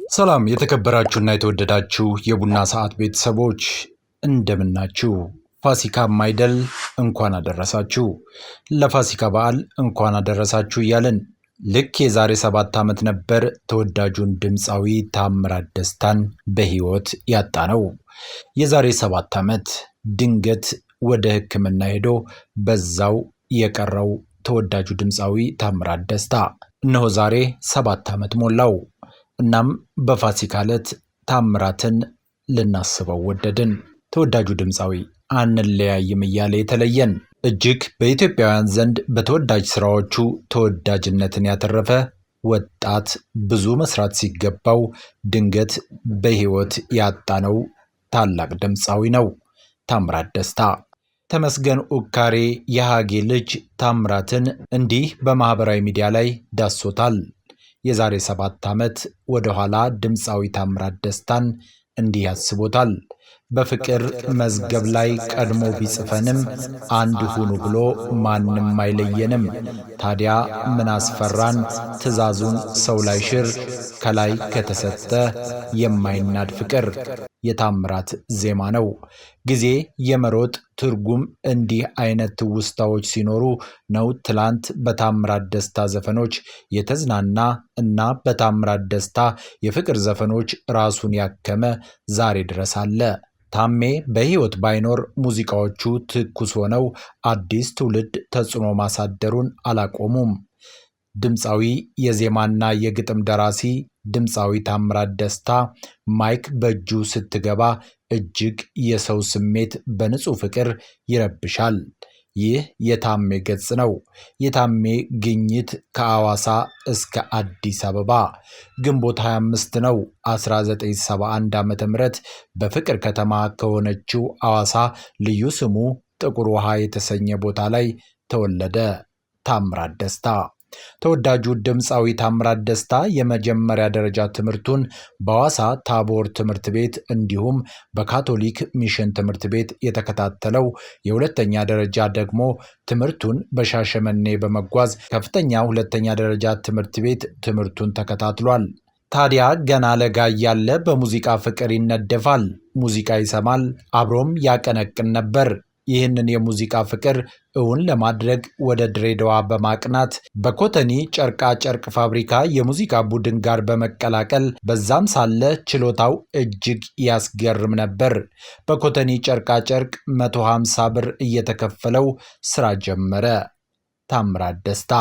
ሰላም የተከበራችሁና የተወደዳችሁ የቡና ሰዓት ቤተሰቦች እንደምናችሁ። ፋሲካም አይደል እንኳን አደረሳችሁ። ለፋሲካ በዓል እንኳን አደረሳችሁ እያልን ልክ የዛሬ 7 ዓመት ነበር ተወዳጁን ድምፃዊ ታምራት ደስታን በሕይወት ያጣነው። የዛሬ 7 ዓመት ድንገት ወደ ሕክምና ሄዶ በዛው የቀረው ተወዳጁ ድምፃዊ ታምራት ደስታ እነሆ ዛሬ 7 ዓመት ሞላው። እናም በፋሲካ ዕለት ታምራትን ልናስበው ወደድን። ተወዳጁ ድምፃዊ አንለያይም እያለ የተለየን እጅግ በኢትዮጵያውያን ዘንድ በተወዳጅ ስራዎቹ ተወዳጅነትን ያተረፈ ወጣት ብዙ መስራት ሲገባው ድንገት በሕይወት ያጣነው ታላቅ ድምፃዊ ነው ታምራት ደስታ። ተመስገን ኡካሬ የሃጌ ልጅ ታምራትን እንዲህ በማህበራዊ ሚዲያ ላይ ዳሶታል። የዛሬ 7 ዓመት ወደ ኋላ ድምፃዊ ታምራት ደስታን እንዲህ ያስቦታል። በፍቅር መዝገብ ላይ ቀድሞ ቢጽፈንም አንድ ሁኑ ብሎ ማንም አይለየንም። ታዲያ ምን አስፈራን ትዕዛዙን ሰው ላይ ሽር ከላይ ከተሰጠ የማይናድ ፍቅር የታምራት ዜማ ነው። ጊዜ የመሮጥ ትርጉም እንዲህ አይነት ትውስታዎች ሲኖሩ ነው ትላንት በታምራት ደስታ ዘፈኖች የተዝናና እና በታምራት ደስታ የፍቅር ዘፈኖች ራሱን ያከመ ዛሬ ድረስ አለ። ታሜ በሕይወት ባይኖር ሙዚቃዎቹ ትኩስ ሆነው አዲስ ትውልድ ተጽዕኖ ማሳደሩን አላቆሙም። ድምፃዊ የዜማና የግጥም ደራሲ ድምፃዊ ታምራት ደስታ ማይክ በእጁ ስትገባ እጅግ የሰው ስሜት በንጹህ ፍቅር ይረብሻል። ይህ የታሜ ገጽ ነው። የታሜ ግኝት ከአዋሳ እስከ አዲስ አበባ ግንቦት 25 ነው 1971 ዓ.ም በፍቅር ከተማ ከሆነችው አዋሳ ልዩ ስሙ ጥቁር ውሃ የተሰኘ ቦታ ላይ ተወለደ ታምራት ደስታ። ተወዳጁ ድምፃዊ ታምራት ደስታ የመጀመሪያ ደረጃ ትምህርቱን በአዋሳ ታቦር ትምህርት ቤት እንዲሁም በካቶሊክ ሚሽን ትምህርት ቤት የተከታተለው የሁለተኛ ደረጃ ደግሞ ትምህርቱን በሻሸመኔ በመጓዝ ከፍተኛ ሁለተኛ ደረጃ ትምህርት ቤት ትምህርቱን ተከታትሏል። ታዲያ ገና ለጋ እያለ በሙዚቃ ፍቅር ይነደፋል። ሙዚቃ ይሰማል፣ አብሮም ያቀነቅን ነበር። ይህንን የሙዚቃ ፍቅር እውን ለማድረግ ወደ ድሬዳዋ በማቅናት በኮተኒ ጨርቃ ጨርቅ ፋብሪካ የሙዚቃ ቡድን ጋር በመቀላቀል በዛም ሳለ ችሎታው እጅግ ያስገርም ነበር። በኮተኒ ጨርቃ ጨርቅ 150 ብር እየተከፈለው ስራ ጀመረ ታምራት ደስታ።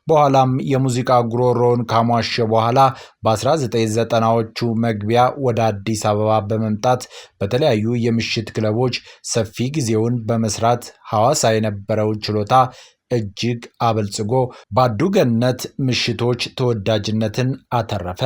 በኋላም የሙዚቃ ጉሮሮውን ካሟሸ በኋላ በ1990ዎቹ መግቢያ ወደ አዲስ አበባ በመምጣት በተለያዩ የምሽት ክለቦች ሰፊ ጊዜውን በመስራት ሐዋሳ የነበረው ችሎታ እጅግ አበልጽጎ ባዱገነት ምሽቶች ተወዳጅነትን አተረፈ።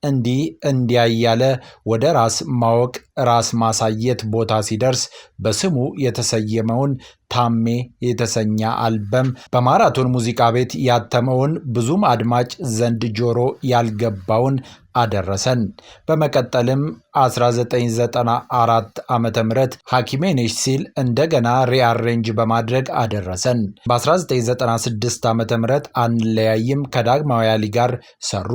እንዲህ እንዲያ እያለ ወደ ራስ ማወቅ ራስ ማሳየት ቦታ ሲደርስ በስሙ የተሰየመውን ታሜ የተሰኘ አልበም በማራቶን ሙዚቃ ቤት ያተመውን ብዙም አድማጭ ዘንድ ጆሮ ያልገባውን አደረሰን። በመቀጠልም 1994 ዓመተ ምህረት ሐኪሜ ነሽ ሲል እንደገና ሪአሬንጅ በማድረግ አደረሰን። በ1996 ዓመተ ምህረት አንለያይም ከዳግማዊ አሊ ጋር ሰሩ።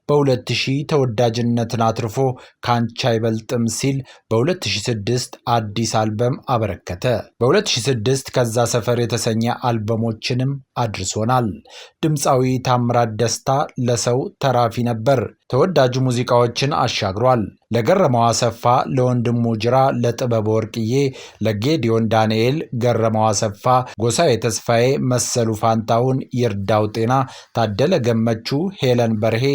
በ2000 ተወዳጅነትን አትርፎ ካንቺ አይበልጥም ሲል በ2006 አዲስ አልበም አበረከተ። በ2006 ከዛ ሰፈር የተሰኘ አልበሞችንም አድርሶናል። ድምፃዊ ታምራት ደስታ ለሰው ተራፊ ነበር። ተወዳጁ ሙዚቃዎችን አሻግሯል። ለገረመው አሰፋ፣ ለወንድሙ ጅራ፣ ለጥበብ ወርቅዬ፣ ለጌዲዮን ዳንኤል፣ ገረመው አሰፋ፣ ጎሳዬ ተስፋዬ፣ መሰሉ ፋንታሁን፣ ይርዳው ጤና፣ ታደለ ገመቹ፣ ሄለን በርሄ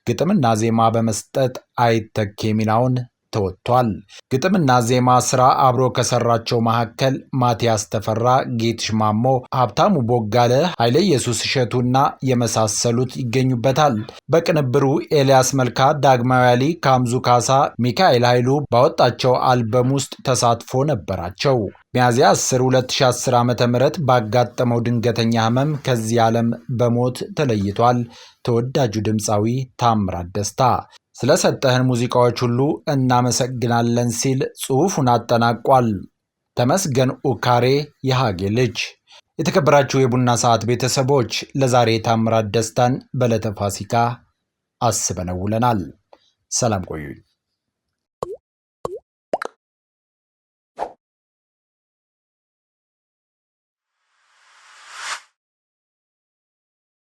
ግጥምና ዜማ በመስጠት አይተኬ ሚናውን ተወጥቷል። ግጥምና ዜማ ስራ አብሮ ከሰራቸው መካከል ማቲያስ ተፈራ፣ ጌትሽ ማሞ፣ ሀብታሙ ቦጋለ፣ ኃይለ ኢየሱስ እሸቱና የመሳሰሉት ይገኙበታል። በቅንብሩ ኤልያስ መልካ፣ ዳግማዊ አሊ፣ ካምዙ ካሳ፣ ሚካኤል ኃይሉ ባወጣቸው አልበም ውስጥ ተሳትፎ ነበራቸው። ሚያዝያ 10 2010 ዓ.ም ባጋጠመው ድንገተኛ ህመም ከዚህ ዓለም በሞት ተለይቷል። ተወዳጁ ድምፃዊ ታምራት ደስታ ስለሰጠህን ሙዚቃዎች ሁሉ እናመሰግናለን ሲል ጽሑፉን አጠናቋል። ተመስገን ኡካሬ የሃጌ ልጅ። የተከበራችሁ የቡና ሰዓት ቤተሰቦች ለዛሬ ታምራት ደስታን በዕለተ ፋሲካ አስበነው ውለናል። ሰላም ቆዩኝ።